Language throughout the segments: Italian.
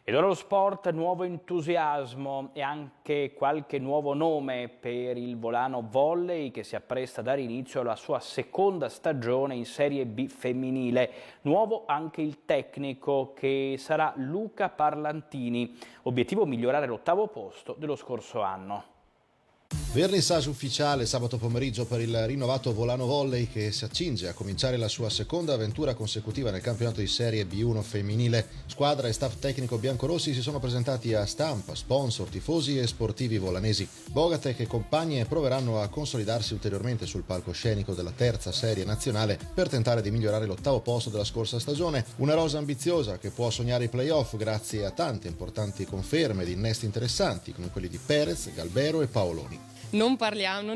Ed ora lo sport, nuovo entusiasmo e anche qualche nuovo nome per il Volano Volley che si appresta a dare inizio alla sua seconda stagione in Serie B femminile. Nuovo anche il tecnico che sarà Luca Parlantini. Obiettivo migliorare l'8° posto dello scorso anno. Vernissage ufficiale sabato pomeriggio per il rinnovato Volano Volley che si accinge a cominciare la sua seconda avventura consecutiva nel campionato di Serie B1 femminile. Squadra e staff tecnico biancorossi si sono presentati a stampa, sponsor, tifosi e sportivi volanesi. Bogatec e compagnie proveranno a consolidarsi ulteriormente sul palcoscenico della terza serie nazionale per tentare di migliorare l'8° posto della scorsa stagione. Una rosa ambiziosa che può sognare i playoff grazie a tante importanti conferme di innesti interessanti come quelli di Perez, Galbero e Paoloni. Non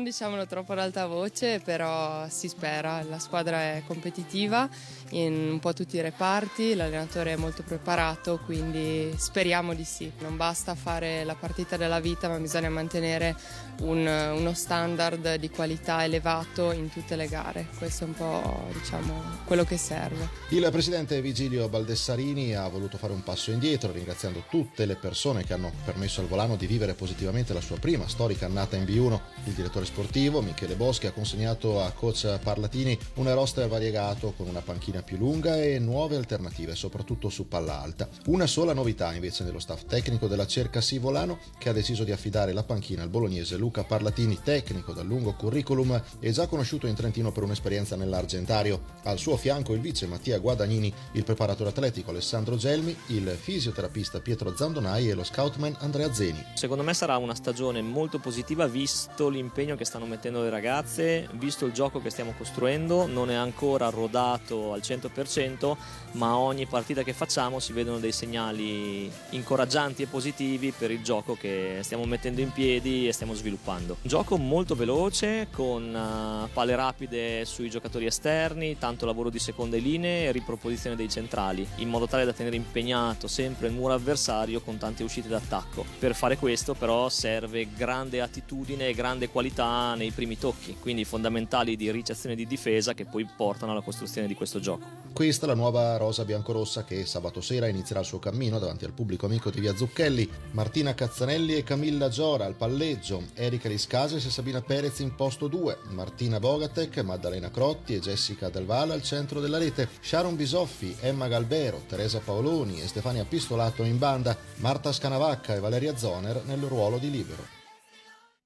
diciamolo troppo ad alta voce, però si spera, la squadra è competitiva in un po' tutti i reparti, l'allenatore è molto preparato, quindi speriamo di sì. Non basta fare la partita della vita, ma bisogna mantenere uno standard di qualità elevato in tutte le gare. Questo è un po', quello che serve. Il presidente Vigilio Baldessarini ha voluto fare un passo indietro, ringraziando tutte le persone che hanno permesso al Volano di vivere positivamente la sua prima storica annata in B1. Il direttore sportivo Michele Boschi ha consegnato a coach Parlatini un roster variegato con una panchina più lunga e nuove alternative, soprattutto su palla alta. Una sola novità invece nello staff tecnico della Cercasì Volano, che ha deciso di affidare la panchina al bolognese Luca Parlatini, tecnico dal lungo curriculum e già conosciuto in Trentino per un'esperienza nell'Argentario. Al suo fianco il vice Mattia Guadagnini, il preparatore atletico Alessandro Gelmi, il fisioterapista Pietro Zandonai e lo scoutman Andrea Zeni. Secondo me sarà una stagione molto positiva visto l'impegno che stanno mettendo le ragazze, visto il gioco che stiamo costruendo. Non è ancora rodato al 100%, ma ogni partita che facciamo si vedono dei segnali incoraggianti e positivi per il gioco che stiamo mettendo in piedi e stiamo sviluppando. Un gioco molto veloce, con palle rapide sui giocatori esterni, tanto lavoro di seconde linee e riproposizione dei centrali, in modo tale da tenere impegnato sempre il muro avversario con tante uscite d'attacco. Per fare questo però serve grande attitudine e grande qualità nei primi tocchi, quindi fondamentali di ricezione e di difesa che poi portano alla costruzione di questo gioco. Questa è la nuova rosa biancorossa che sabato sera inizierà il suo cammino davanti al pubblico amico di Via Zucchelli. Martina Cazzanelli e Camilla Giora al palleggio, Erika Riscases e Sabina Perez in posto 2, Martina Bogatec, Maddalena Crotti e Jessica Del Val al centro della rete, Sharon Bisoffi, Emma Galbero, Teresa Paoloni e Stefania Pistolato in banda, Marta Scanavacca e Valeria Zoner nel ruolo di libero.